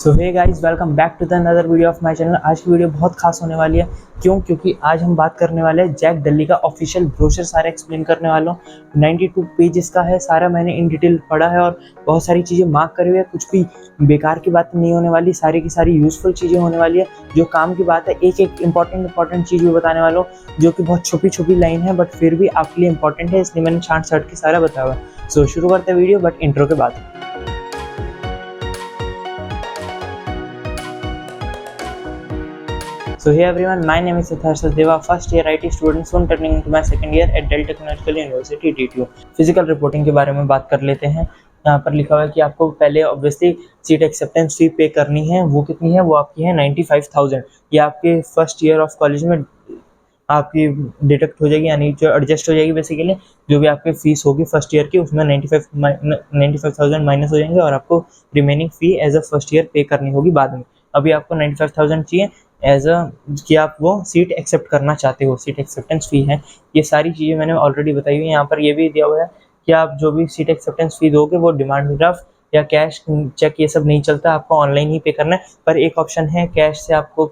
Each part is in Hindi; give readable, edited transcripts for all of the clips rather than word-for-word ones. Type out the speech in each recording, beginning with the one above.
So hey guys, welcome back to the another video of my channel. आज की वीडियो बहुत खास होने वाली है। क्योंकि आज हम बात करने वाले हैं जैक दिल्ली का ऑफिशियल ब्रोशर सारा एक्सप्लेन करने वाला हूँ। 92 पेजेस का है सारा, मैंने इन डिटेल पढ़ा है और बहुत सारी चीज़ें मार्क करी हुई है। कुछ भी बेकार की बात नहीं होने वाली, सारी की सारी यूजफुल चीज़ें होने वाली है। जो काम की बात है, एक एक इंपॉर्टेंट चीज़ भी बताने वाला हूँ जो कि बहुत छुपी छुपी लाइन है बट फिर भी आपके लिए इंपॉर्टेंट है, इसलिए मैंने छांट छाट के सारा बताया हुआ है। सो शुरू करते हैं वीडियो, बट इंट्रो के बाद। So hey everyone, my name is Siddharth Sachdeva, first year IT student, soon turning into my second year at Dell Technological University DTU। Physical reporting के बारे में बात कर लेते हैं। यहाँ पर लिखा हुआ है कि आपको पहले ऑब्वियसली सीट एक्सेप्टेंस फी पे करनी है। वो कितनी है? वो आपकी है 95,000। ये आपके फर्स्ट ईयर ऑफ कॉलेज में आपकी डिडक्ट हो जाएगी, यानी जो एडजस्ट हो जाएगी। बेसिकली जो भी आपकी फीस होगी फर्स्ट ईयर की, उसमें 95,000 माइनस हो जाएंगे और आपको remaining fee as a first year pay करनी होगी बाद में। अभी आपको 95,000 चाहिए एज अ कि आप वो सीट एक्सेप्ट करना चाहते हो, सीट एक्सेप्टेंस फ़ी है। ये सारी चीज़ें मैंने ऑलरेडी बताई हुई हैं। यहाँ पर ये भी दिया हुआ है कि आप जो भी सीट एक्सेप्टेंस फ़ी दोगे वो डिमांड ड्राफ्ट या कैश चेक ये सब नहीं चलता, आपको ऑनलाइन ही पे करना है। पर एक ऑप्शन है, कैश से आपको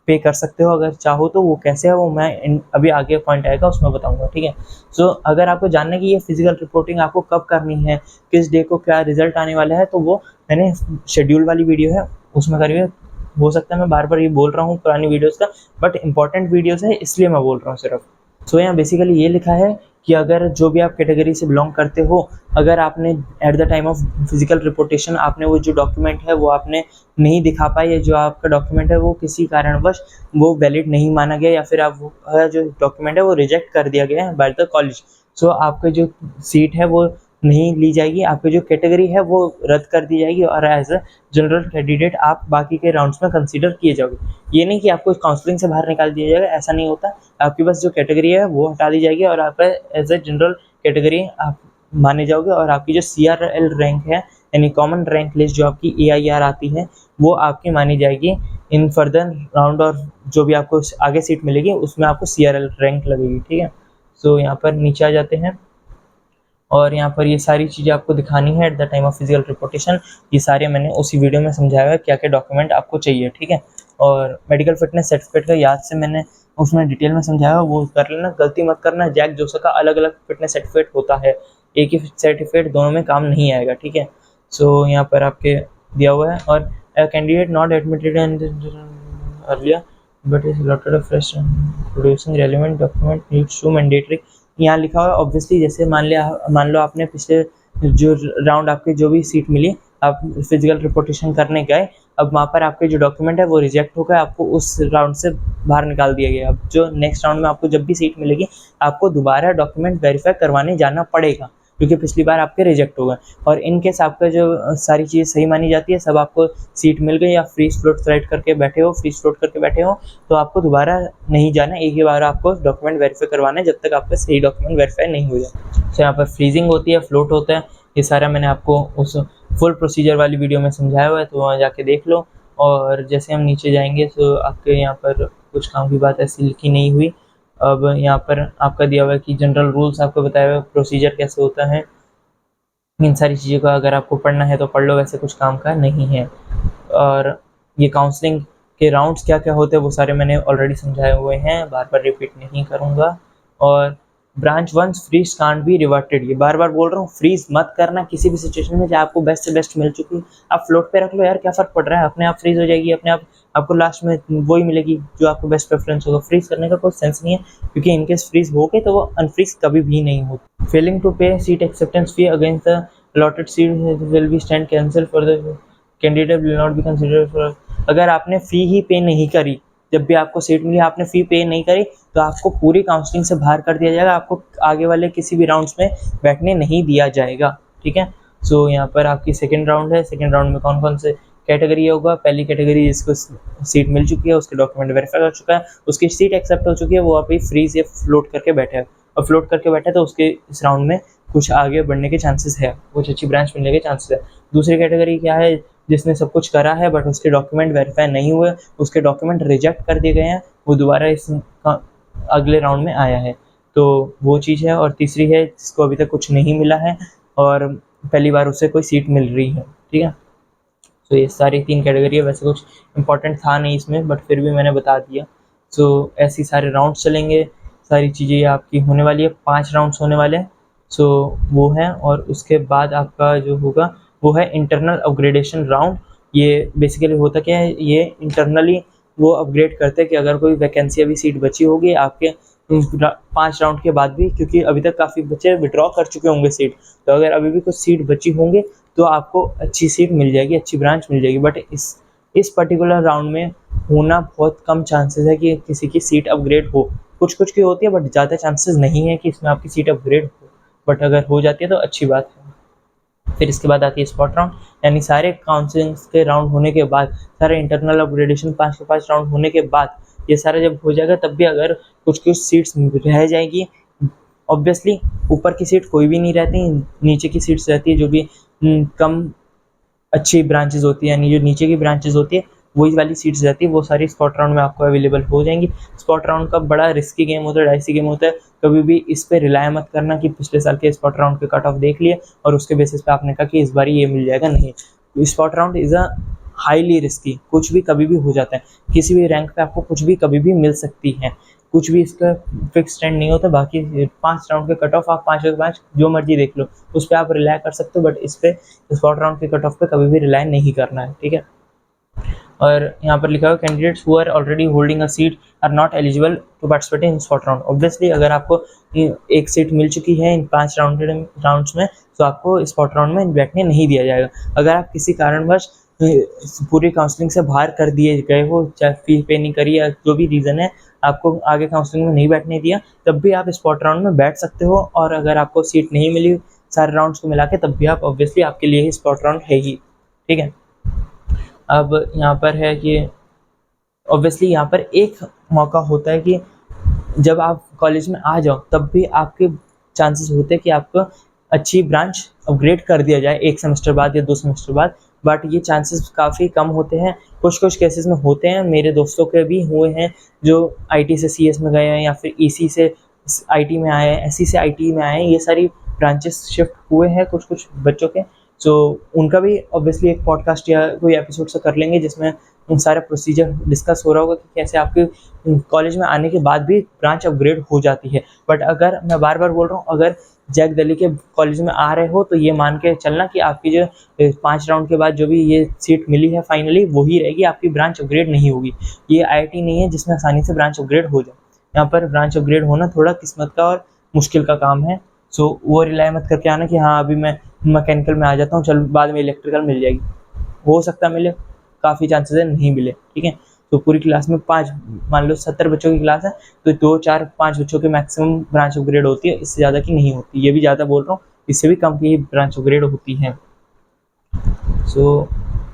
पे कर सकते हो अगर चाहो तो। वो कैसे है वो मैं अभी आगे पॉइंट आएगा उसमें बताऊंगा, ठीक है। सो अगर आपको जानना है कि ये फिजिकल रिपोर्टिंग आपको कब करनी है, किस डे को क्या रिजल्ट आने वाला है, तो वो मैंने शेड्यूल वाली वीडियो है उसमें करी हुई है। हो सकता है मैं बार बार ये बोल रहा हूँ पुरानी वीडियोस का, बट इंपॉर्टेंट वीडियोस है इसलिए मैं बोल रहा हूँ सिर्फ। सो यहाँ बेसिकली ये लिखा है कि अगर जो भी आप कैटेगरी से बिलोंग करते हो, अगर आपने at the time of physical reportation आपने वो जो डॉक्यूमेंट है वो आपने नहीं दिखा पाए, या जो आपका डॉक्यूमेंट है वो किसी कारणवश वो वैलिड नहीं माना गया, या फिर आप वो जो डॉक्यूमेंट है वो रिजेक्ट कर दिया गया है बाय द कॉलेज, सो आपका जो सीट है वो नहीं ली जाएगी, आपकी जो कैटेगरी है वो रद्द कर दी जाएगी और एज अ जनरल कैंडिडेट आप बाकी के राउंड्स में कंसीडर किए जाओगे। ये नहीं कि आपको काउंसलिंग से बाहर निकाल दिया जाएगा, ऐसा नहीं होता। आपके पास जो कैटेगरी है वो हटा दी जाएगी और आप एज ए जनरल कैटेगरी आप माने जाओगे, और आपकी जो CRL रैंक है यानी कॉमन रैंक लिस्ट जो आपकी AIR आती है वो आपकी मानी जाएगी इन फर्दर राउंड, और जो भी आपको आगे सीट मिलेगी उसमें आपको CRL रैंक लगेगी, ठीक है। सो यहाँ पर नीचे आ जाते हैं और यहाँ पर ये सारी चीज़ें आपको दिखानी है at the time of physical reportation. ये सारे मैंने उसी वीडियो में समझाया है क्या क्या डॉक्यूमेंट आपको चाहिए, ठीक है। और मेडिकल फिटनेस सर्टिफिकेट का याद से मैंने उसमें डिटेल में समझाया, वो कर लेना, गलती मत करना। जैक जोसा का अलग अलग फिटनेस सर्टिफिकेट होता है, एक ही सर्टिफिकेट दोनों में काम नहीं आएगा, ठीक है। सो यहाँ पर आपके दिया हुआ है, और candidate not admitted earlier but is allotted a fresh producing relevant document needs to mandatory. यहाँ लिखा हुआ है ऑब्वियसली, जैसे मान लो आपने पिछले जो राउंड आपकी जो भी सीट मिली, आप फिजिकल रिपोर्टेशन करने गए, अब वहाँ पर आपके जो डॉक्यूमेंट है वो रिजेक्ट हो गए, आपको उस राउंड से बाहर निकाल दिया गया। अब जो नेक्स्ट राउंड में आपको जब भी सीट मिलेगी आपको दोबारा डॉक्यूमेंट वेरीफाई करवाने जाना पड़ेगा, क्योंकि पिछली बार आपके रिजेक्ट हो गए। और इन केस आपका जो सारी चीज़ सही मानी जाती है, सब आपको सीट मिल गई, या फ्रीज फ्लोट स्लाइड करके बैठे हो, फ्रीज फ्लोट करके बैठे हो, तो आपको दोबारा नहीं जाना, एक ही बार आपको डॉक्यूमेंट वेरीफाई करवाना है जब तक आपका सही डॉक्यूमेंट वेरीफाई नहीं हो जाए। तो यहाँ पर फ्रीजिंग होती है, फ्लोट होता है, ये सारा मैंने आपको उस फुल प्रोसीजर वाली वीडियो में समझाया हुआ है, तो वहाँ जाके देख लो। और जैसे हम नीचे जाएंगे तो आपके यहाँ पर कुछ काम की बात ऐसी लिखी नहीं हुई। अब यहाँ पर आपका दिया हुआ है कि जनरल रूल्स आपको बताया हुआ है, प्रोसीजर कैसे होता है। इन सारी चीज़ों का अगर आपको पढ़ना है तो पढ़ लो, वैसे कुछ काम का नहीं है। और ये काउंसलिंग के राउंड्स क्या क्या होते हैं वो सारे मैंने ऑलरेडी समझाए हुए हैं, बार बार रिपीट नहीं करूँगा। और branch once freeze can't be reverted, ये बार बार बोल रहा हूँ, फ्रीज मत करना किसी भी सिचुएशन में। चाहे आपको बेस्ट से बेस्ट मिल चुकी है, आप फ्लोट पे रख लो यार, क्या फ़र्क पड़ रहा है, अपने आप फ्रीज हो जाएगी, अपने आप आपको लास्ट में वही मिलेगी जो आपको बेस्ट प्रेफरेंस होगा। फ्रीज करने का कोई सेंस नहीं है, क्योंकि इनकेस फ्रीज हो गए तो वो अनफ्रीज कभी भी नहीं होती। फेलिंग टू पे seat acceptance fee against the allotted seat will be stand cancel for the candidate will not be considered for। अगर आपने फ़ी ही पे नहीं करी, जब भी आपको सीट मिली आपने फ़ी पे नहीं करी, तो आपको पूरी काउंसलिंग से बाहर कर दिया जाएगा, आपको आगे वाले किसी भी राउंड्स में बैठने नहीं दिया जाएगा, ठीक है। सो यहाँ पर आपकी सेकेंड राउंड है। सेकेंड राउंड में कौन कौन से कैटेगरी होगा? पहली कैटेगरी जिसको सीट मिल चुकी है, उसके डॉक्यूमेंट वेरीफाई हो चुका है, उसकी सीट एक्सेप्ट हो चुकी है, वो अभी फ्रीज या फ्लोट करके बैठा है, और फ्लोट करके बैठा है तो उसके इस राउंड में कुछ आगे बढ़ने के चांसेस है, कुछ अच्छी ब्रांच मिलने के चांसेस है। दूसरी कैटेगरी क्या है? जिसने सब कुछ करा है बट उसके डॉक्यूमेंट वेरीफाई नहीं हुए, उसके डॉक्यूमेंट रिजेक्ट कर दिए गए हैं, वो दोबारा इस अगले राउंड में आया है, तो वो चीज़ है। और तीसरी है जिसको अभी तक कुछ नहीं मिला है और पहली बार उसे कोई सीट मिल रही है, ठीक है। तो ये सारी 3 कैटेगरी है। वैसे कुछ इंपॉर्टेंट था नहीं इसमें, बट फिर भी मैंने बता दिया। सो ऐसे सारे राउंड्स चलेंगे, सारी चीज़ें आपकी होने वाली है, 5 राउंड्स होने वाले हैं। सो वो है, और उसके बाद आपका जो होगा वो है इंटरनल अपग्रेडेशन राउंड। ये बेसिकली होता क्या है, ये इंटरनली वो अपग्रेड करते हैं कि अगर कोई वैकेंसी अभी सीट बची होगी आपके 5 राउंड के बाद भी, क्योंकि अभी तक काफ़ी बच्चे विड्रॉ कर चुके होंगे सीट, तो अगर अभी भी कुछ सीट बची होंगे तो आपको अच्छी सीट मिल जाएगी, अच्छी ब्रांच मिल जाएगी। बट इस पर्टिकुलर राउंड में होना बहुत कम चांसेस है कि किसी की सीट अपग्रेड हो। कुछ कुछ की होती है, बट ज़्यादा चांसेस नहीं है कि इसमें आपकी सीट अपग्रेड हो, बट अगर हो जाती है तो अच्छी बात है। फिर इसके बाद आती है स्पॉट राउंड, यानी सारे काउंसलिंग के राउंड होने के बाद, सारे इंटरनल अपग्रेडेशन 5 के 5 राउंड होने के बाद, ये सारा जब हो जाएगा तब भी अगर कुछ कुछ सीट्स रह जाएगी, ऑब्वियसली ऊपर की सीट कोई भी नहीं रहती, नीचे की सीट्स रहती है जो भी कम अच्छी ब्रांचेस होती है, यानी जो नीचे की ब्रांचेस होती है वही वाली सीट्स रहती है, वो सारी स्पॉट राउंड में आपको अवेलेबल हो जाएंगी। स्पॉट राउंड का बड़ा रिस्की गेम होता है, डाइसी गेम होता है। कभी भी इस पे रिलाय मत करना कि पिछले साल के स्पॉट राउंड के कट ऑफ देख लिए और उसके बेसिस पे आपने कहा कि इस बार ये मिल जाएगा, नहीं। Spot round is a highly risky, कुछ भी कभी भी हो जाता है, किसी भी रैंक पे आपको कुछ भी कभी भी मिल सकती है, कुछ भी इसका फिक्स ट्रेंड नहीं होता। बाकी 5 राउंड के कट ऑफ आप 5 में 5 जो मर्जी देख लो, उस पर आप रिलाय कर सकते हो, बट इस पे स्पॉट राउंड के कट ऑफ पे कभी भी रिलाय नहीं करना है, ठीक है। और यहाँ पर लिखा हुआ candidates who are already holding a seat are not eligible to participate in spot round. Obviously अगर आपको एक सीट मिल चुकी है इन 5 राउंड्स में, तो आपको स्पॉट राउंड में बैठने नहीं दिया जाएगा। अगर आप किसी कारणवश पूरी काउंसलिंग से बाहर कर दिए गए हो, चाहे फी पे नहीं करी या जो भी रीज़न है, आपको आगे काउंसलिंग में नहीं बैठने दिया, तब भी आप स्पॉट राउंड में बैठ सकते हो। और अगर आपको सीट नहीं मिली सारे राउंड्स को मिला के, तब भी आप ऑब्वियसली आपके लिए ही स्पॉट राउंड है ही, ठीक है। अब यहाँ पर है कि ऑब्वियसली यहाँ पर एक मौका होता है कि जब आप कॉलेज में आ जाओ तब भी आपके चांसेस होते हैं कि आपको अच्छी ब्रांच अपग्रेड कर दिया जाए 1 सेमेस्टर बाद या 2 सेमेस्टर बाद, बट ये चांसेस काफ़ी कम होते हैं। कुछ कुछ केसेस में होते हैं, मेरे दोस्तों के भी हुए हैं जो आईटी से सीएस में गए हैं या फिर ईसी से आईटी में आए हैं, एससी से आईटी में आए हैं, ये सारी ब्रांचेस शिफ्ट हुए हैं कुछ कुछ बच्चों के। सो उनका भी ऑब्वियसली एक पॉडकास्ट या कोई एपिसोड से कर लेंगे जिसमें उन सारे प्रोसीजर डिस्कस हो रहा होगा कि कैसे आपके कॉलेज में आने के बाद भी ब्रांच अपग्रेड हो जाती है। बट अगर मैं बार बार बोल रहा हूँ, अगर जैक दिल्ली के कॉलेज में आ रहे हो तो ये मान के चलना कि आपकी जो 5 राउंड के बाद जो भी ये सीट मिली है फाइनली वही रहेगी, आपकी ब्रांच अपग्रेड नहीं होगी। ये आईआईटी नहीं है जिसमें आसानी से ब्रांच अपग्रेड हो जाए। यहाँ पर ब्रांच अपग्रेड होना थोड़ा किस्मत का और मुश्किल का काम है। सो वो रिलाय मत करके आना कि हाँ अभी मैं मैकेनिकल में आ जाता हूँ, चल बाद में इलेक्ट्रिकल मिल जाएगी। हो सकता है मिले, काफ़ी चांसेस है नहीं मिले, ठीक है। तो पूरी क्लास में 5, मान लो 70 बच्चों की क्लास है तो 2, 4, 5 बच्चों के मैक्सिमम ब्रांच अपग्रेड होती है, इससे ज़्यादा की नहीं होती। ये भी ज़्यादा बोल रहा हूँ, इससे भी कम की ब्रांच अपग्रेड होती है। सो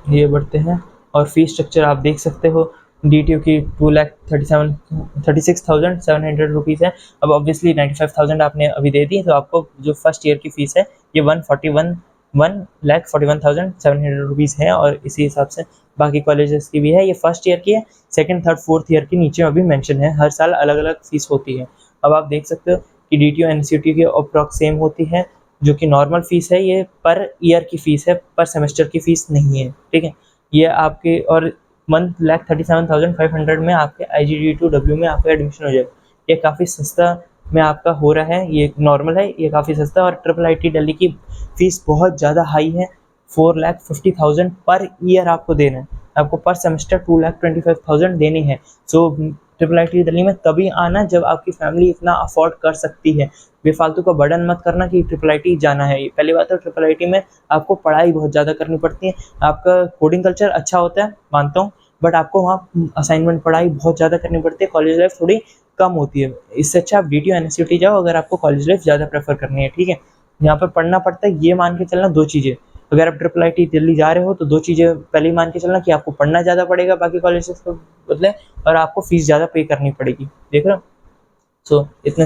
ये बढ़ते हैं, और फीस स्ट्रक्चर आप देख सकते हो। DTU की 2,36,700 रुपीज़ है। अब ऑब्वियसली 95,000 आपने अभी दे दी, तो आपको जो फर्स्ट ईयर की फ़ीस है ये 1,41,700 रुपीज़ है, और इसी हिसाब से बाकी कॉलेजेस की भी है। ये फर्स्ट ईयर की है, सेकंड, थर्ड, फोर्थ ईयर की नीचे अभी मेंशन है, हर साल अलग अलग फ़ीस होती है। अब आप देख सकते हो कि DTU NCT की अप्रॉक्स सेम होती है, जो कि नॉर्मल फ़ीस है, ये पर ईयर की फ़ीस है, पर सेमेस्टर की फ़ीस नहीं है, ठीक है। ये आपके और 1,37,500 में आपके IGD2W में आपका एडमिशन हो जाएगा। ये काफ़ी सस्ता में आपका हो रहा है, ये नॉर्मल है, ये काफ़ी सस्ता। और IIIT दिल्ली की फ़ीस बहुत ज़्यादा हाई है, 4,50,000 पर ईयर आपको देना है, आपको पर सेमेस्टर 2,25,000 देनी है। सो IIIT दिल्ली में तभी आना जब आपकी फैमिली इतना अफोर्ड कर सकती है। बेफालतू का बर्डन मत करना कि IIIT जाना है। पहली बात तो IIIT में आपको पढ़ाई बहुत ज़्यादा करनी पड़ती है। आपका कोडिंग कल्चर अच्छा होता है, मानता हूँ, बट आपको वहाँ असाइनमेंट पढ़ाई बहुत ज़्यादा करनी पड़ती है, कॉलेज लाइफ थोड़ी कम होती है। इससे अच्छा आप DTU NCT जाओ अगर आपको कॉलेज लाइफ ज़्यादा प्रेफर करनी है, ठीक है। यहाँ पर पढ़ना पड़ता है, ये मान के चलना 2 चीज़ें। अगर आप IIIT दिल्ली जा रहे हो तो 2 चीज़ें पहले ही मान के चलना कि आपको पढ़ना ज़्यादा पड़ेगा बाकी कॉलेजेस के बदले, और आपको फ़ीस ज़्यादा पे करनी पड़ेगी, देख रहे हो। सो इतने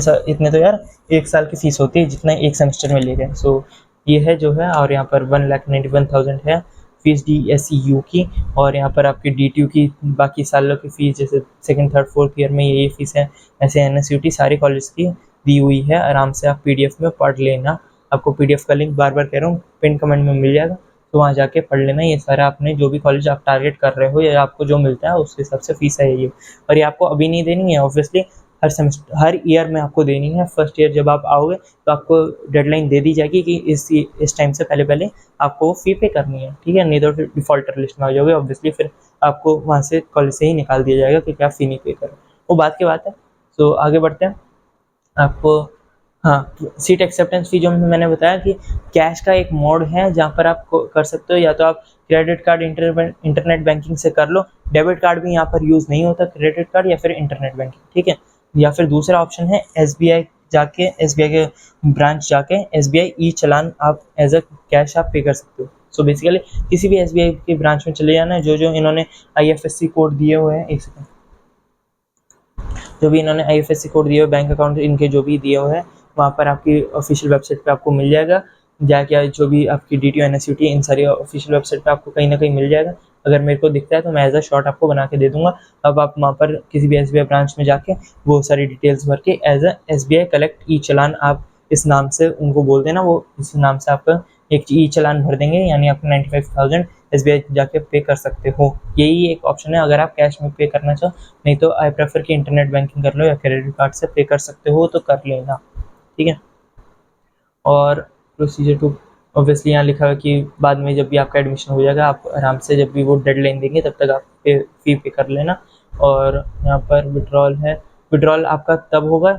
तो यार 1 साल की फ़ीस होती है जितना 1 सेमेस्टर में ले रहे हैं। सो ये है जो है, और यहाँ पर 1,91,000 है फ़ीस DSEU की, और यहाँ पर आपकी DTU की बाकी सालों की फ़ीस जैसे सेकंड, थर्ड, फोर्थ ईयर में ये फ़ीस है, ऐसे NSUT सारे कॉलेज की दी हुई है। आराम से आप PDF में पढ़ लेना, आपको PDF का लिंक बार बार कह रहा हूँ पिन कमेंट में मिल जाएगा। तो वहाँ जाके पढ़ लेना। ये सारा आपने जो भी कॉलेज आप टारगेट कर रहे हो या आपको जो मिलता है उसके हिसाब से फीस है ये। और ये आपको अभी नहीं देनी है, ऑब्वियसली हर सेमेस्टर हर ईयर में आपको देनी है। फर्स्ट ईयर जब आप आओगे तो आपको डेडलाइन दे दी जाएगी कि इस टाइम से पहले पहले आपको वो फ़ी पे करनी है, ठीक है? नहीं तो फिर डिफ़ॉल्टर लिस्ट में आ जाओगे, ऑब्वियसली फिर आपको वहाँ से कॉलेज से ही निकाल दिया जाएगा कि क्या फ़ी नहीं पे करो, वो बात की बात है। तो आगे बढ़ते हैं। आपको हाँ, सीट एक्सेप्टेंस फ़ी जो मैंने बताया कि कैश का एक मोड है जहाँ पर आप कर सकते हो, या तो आप क्रेडिट कार्ड इंटरनेट बैंकिंग से कर लो। डेबिट कार्ड भी यहाँ पर यूज़ नहीं होता, क्रेडिट कार्ड या फिर इंटरनेट बैंकिंग, ठीक है? या फिर दूसरा ऑप्शन है एसबीआई जाके, एसबीआई के ब्रांच जाके एसबीआई ई चालान आप एज अ कैश आप पे कर सकते हो। सो बेसिकली किसी भी एसबीआई के ब्रांच में चले जाना, जो इन्होंने आईएफएससी कोड दिए हुए हैं, एक सेकंड, जो भी इन्होंने आईएफएससी कोड दिए हुए बैंक अकाउंट इनके जो भी दिए हुए हैं वहाँ पर आपकी ऑफिशियल वेबसाइट पे आपको मिल जाएगा। जाके जो भी आपकी डीटीओ एनएसयूटी इन सारी ऑफिशियल वेबसाइट पे आपको कहीं ना कहीं मिल जाएगा। अगर मेरे को दिखता है तो मैं एज अ शॉर्ट आपको बना के दे दूंगा। अब आप वहाँ पर किसी भी एसबीआई ब्रांच में जाके वो सारी डिटेल्स भर के एज अ एसबीआई कलेक्ट ई चालान आप इस नाम से उनको बोल देना, वो इस नाम से आपका एक ई चालान भर देंगे, यानी आपको 95,000 एसबीआई जाके पे कर सकते हो। यही एक ऑप्शन है अगर आप कैश में पे करना चाहो। नहीं तो आई प्रेफर कि इंटरनेट बैंकिंग कर लो या क्रेडिट कार्ड से पे कर सकते हो तो कर लेना, ठीक है? और प्रोसीजर टू, ऑब्वियसली यहाँ लिखा है कि बाद में जब भी आपका एडमिशन हो जाएगा आप आराम से जब भी वो डेडलाइन देंगे तब तक आप फ़ी पे कर लेना। और यहाँ पर विड्रॉल है, विड्रॉल आपका तब होगा,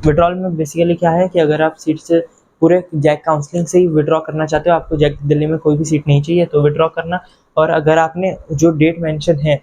विड्रॉल में बेसिकली क्या है कि अगर आप सीट से पूरे जैक काउंसलिंग से ही विड्रॉ करना चाहते हो, आपको जैक दिल्ली में कोई भी सीट नहीं चाहिए तो विड्रॉ करना। और अगर आपने जो डेट मेंशन है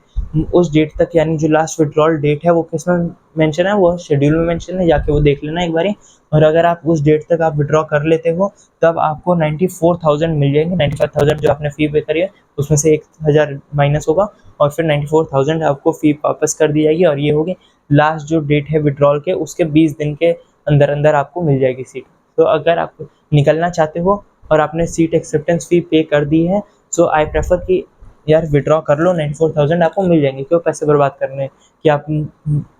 उस डेट तक, यानी जो लास्ट विड्रॉल डेट है वो किस में मेंशन है, वो शेड्यूल में मेंशन है, जाके वो देख लेना एक बारी। और अगर आप उस डेट तक आप विड्रॉ कर लेते हो तब आपको 94,000 मिल जाएंगे। 95,000 जो आपने फ़ी पे करी है उसमें से 1,000 माइनस होगा और फिर 94,000 आपको फ़ी वापस कर दी जाएगी। और ये होगी लास्ट जो डेट है विड्रॉल के, उसके 20 दिन के अंदर अंदर आपको मिल जाएगी सीट। तो अगर आप निकलना चाहते हो और आपने सीट एक्सेप्टेंस फ़ी पे कर दी है, सो आई प्रेफर कि यार विड्रॉ कर लो, 94,000 आपको मिल जाएंगे। क्यों पैसे बर्बाद करने कि आप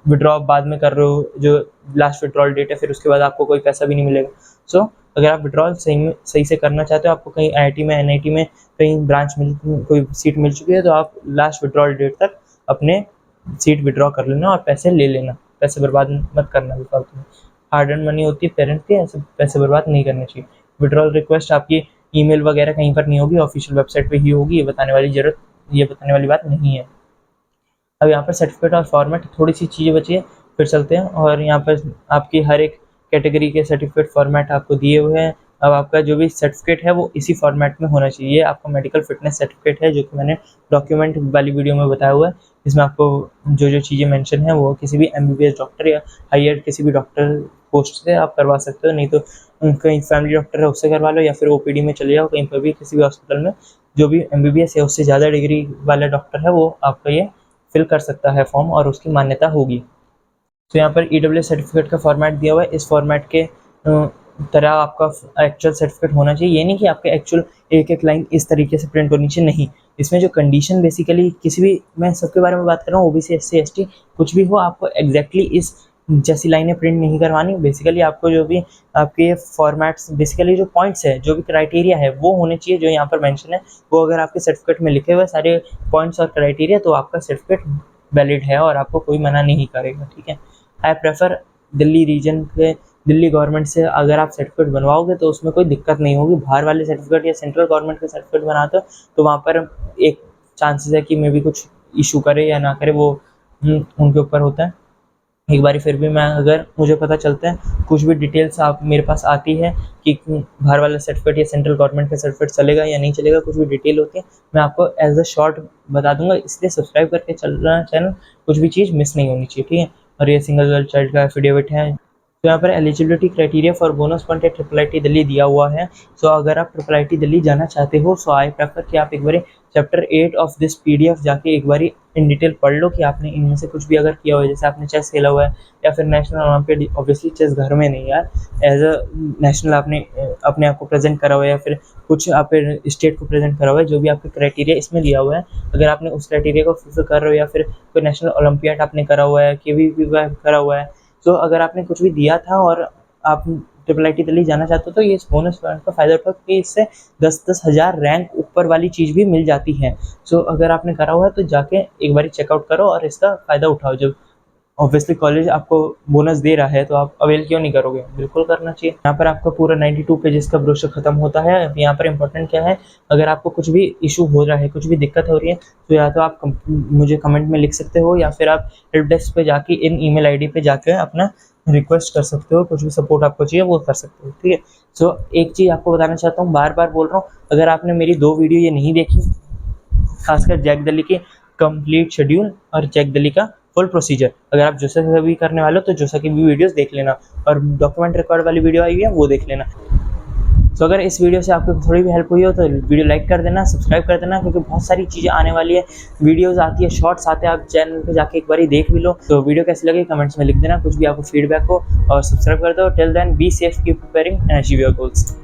विड्रॉ बाद में कर रहे हो, जो लास्ट विड्रॉल डेट है फिर उसके बाद आपको कोई पैसा भी नहीं मिलेगा। सो अगर आप विड्रॉल सही से करना चाहते हो, आपको कहीं आईआईटी में, एनआईटी में कहीं ब्रांच कोई सीट मिल चुकी है, तो आप लास्ट विड्रॉल डेट तक अपने सीट विड्रॉ कर लेना और पैसे ले लेना। पैसे बर्बाद मत करना फालतू में। हार्ड एंड मनी होती है पेरेंट्स की, ऐसे पैसे बर्बाद नहीं करने चाहिए। विड्रॉल रिक्वेस्ट आपकी ईमेल वगैरह कहीं पर नहीं होगी, ऑफिशियल वेबसाइट पे ही होगी। ये बताने वाली बात नहीं है। अब यहाँ पर सर्टिफिकेट और फॉर्मेट थोड़ी सी चीज़ें बची है, फिर चलते हैं। और यहाँ पर आपकी हर एक कैटेगरी के सर्टिफिकेट फॉर्मेट आपको दिए हुए हैं। अब आपका जो भी सर्टिफिकेट है वो इसी फॉर्मेट में होना चाहिए। आपका मेडिकल फिटनेस सर्टिफिकेट है जो कि मैंने डॉक्यूमेंट वाली वीडियो में बताया हुआ है। इसमें आपको जो चीज़ें मेंशन है वो किसी भी एमबीबीएस डॉक्टर या हायर किसी भी डॉक्टर पोस्ट से आप करवा सकते हो। नहीं तो कहीं फैमिली डॉक्टर है उससे करवा लो, या फिर ओपीडी में चले जाओ कहीं पर भी, किसी भी हॉस्पिटल में जो भी एमबीबीएस या उससे ज़्यादा डिग्री वाला डॉक्टर है वो आपका ये फिल कर सकता है फॉर्म और उसकी मान्यता होगी। तो यहाँ पर ईडब्ल्यूएस सर्टिफिकेट का फॉर्मेट दिया हुआ है। इस फॉर्मेट के तरह आपका एक्चुअल सर्टिफिकेट होना चाहिए। ये नहीं कि आपके एक्चुअल एक एक लाइन इस तरीके से प्रिंट होनी चाहिए, नहीं। इसमें जो कंडीशन बेसिकली किसी भी, मैं सबके बारे में बात कर रहा हूँ, ओबीसी एससी एसटी कुछ भी हो, आपको एग्जैक्टली इस जैसी लाइनें प्रिंट नहीं करवानी। बेसिकली आपको जो भी आपके फॉर्मेट्स, बेसिकली जो पॉइंट्स है, जो भी क्राइटेरिया है वो होने चाहिए जो यहाँ पर मेंशन है, वो अगर आपके सर्टिफिकेट में लिखे हुए सारे पॉइंट्स और क्राइटेरिया, तो आपका सर्टिफिकेट वैलिड है और आपको कोई मना नहीं करेगा, ठीक है? आई प्रेफर दिल्ली रीजन के, दिल्ली गवर्नमेंट से अगर आप सर्टिफिकेट बनवाओगे तो उसमें कोई दिक्कत नहीं होगी। बाहर वाले सर्टिफिकेट या सेंट्रल गवर्नमेंट के सर्टिफिकेट बनाते हो तो वहाँ पर एक चांसेस है कि मे भी कुछ इशू करे या ना करे, वो उनके ऊपर होता है। एक बारी फिर भी मैं, अगर मुझे पता चलता है कुछ भी डिटेल्स आप मेरे पास आती है कि बाहर वाला सर्टिफिकेट या सेंट्रल गवर्नमेंट का सर्टिफिकेट चलेगा या नहीं चलेगा, कुछ भी डिटेल होती है मैं आपको एज अ शॉर्ट बता दूंगा। इसलिए सब्सक्राइब करके चल रहा है चैनल, कुछ भी चीज़ मिस नहीं होनी चाहिए, ठीक है? और ये सिंगल गर्ल चाइल्ड का एफिडेविट है। तो यहाँ पर eligibility criteria for bonus point triple I T Delhi दिया हुआ है। सो अगर आप ट्रिपल आई टी दिल्ली जाना चाहते हो, सो आई प्रेफर कि आप एक बार चैप्टर 8 ऑफ दिस पीडीएफ जाके एक बारी इन डिटेल पढ़ लो कि आपने इनमें से कुछ भी अगर किया हुआ है, जैसे आपने चेस खेला हुआ है या फिर नेशनल ओलंपियाड, ऑब्वियसली चेस घर में नहीं यार, एज अ नेशनल आपने अपने आप को प्रेजेंट करा हुआ है, या फिर कुछ आप स्टेट को प्रेजेंट करा हुआ है, जो भी आपके क्राइटेरिया इसमें दिया हुआ है, अगर आपने उस क्राइटेरिया को फुलफिल कर रहे हो, या फिर कोई नेशनल ओलंपियाड आपने करा हुआ है, केवीपी करा हुआ है, तो अगर आपने कुछ भी दिया था और आप ट्रिपल IT दिल्ली जाना चाहते हो तो ये इस बोनस पॉइंट का फ़ायदा उठाओ, क्योंकि इससे 10-10 हज़ार रैंक ऊपर वाली चीज़ भी मिल जाती है। सो अगर आपने करा हुआ है तो जाके एक बारी चेकआउट करो और इसका फ़ायदा उठाओ। जब ऑब्वियसली कॉलेज आपको बोनस दे रहा है तो आप अवेल क्यों नहीं करोगे, बिल्कुल करना चाहिए। यहाँ पर आपका पूरा 92 पेजेस का ब्रोशर खत्म होता है। यहाँ पर इंपॉर्टेंट क्या है, अगर आपको कुछ भी इशू हो रहा है, कुछ भी दिक्कत हो रही है, तो या तो आप मुझे कमेंट में लिख सकते हो या फिर आप हेल्प डेस्क पे जाके इन ईमेल आईडी पे जाके अपना रिक्वेस्ट कर सकते हो। कुछ भी सपोर्ट आपको चाहिए वो कर सकते हो, ठीक है। सो एक चीज़ आपको बताना चाहता हूँ, बार बार बोल रहा हूँ, अगर आपने मेरी 2 वीडियो ये नहीं देखी, खासकर जैक दिल्ली के कंप्लीट शेड्यूल और जैक दिल्ली का फुल प्रोसीजर, अगर आप जोसा का भी करने वाले हो तो जोसा की भी वीडियोस देख लेना, और डॉक्यूमेंट रिकॉर्ड वाली वीडियो आई हुई है वो देख लेना। तो अगर इस वीडियो से आपको थोड़ी भी हेल्प हुई हो तो वीडियो लाइक कर देना, सब्सक्राइब कर देना, क्योंकि बहुत सारी चीज़ें आने वाली है, वीडियोस आती है, शॉर्ट्स आते हैं, आप चैनल पे जाके एक बार देख भी लो। तो वीडियो कैसी लगी कमेंट्स में लिख देना, कुछ भी आपको फीडबैक हो, और सब्सक्राइब कर दो। Till then be safe, keep preparing and achieve your goals.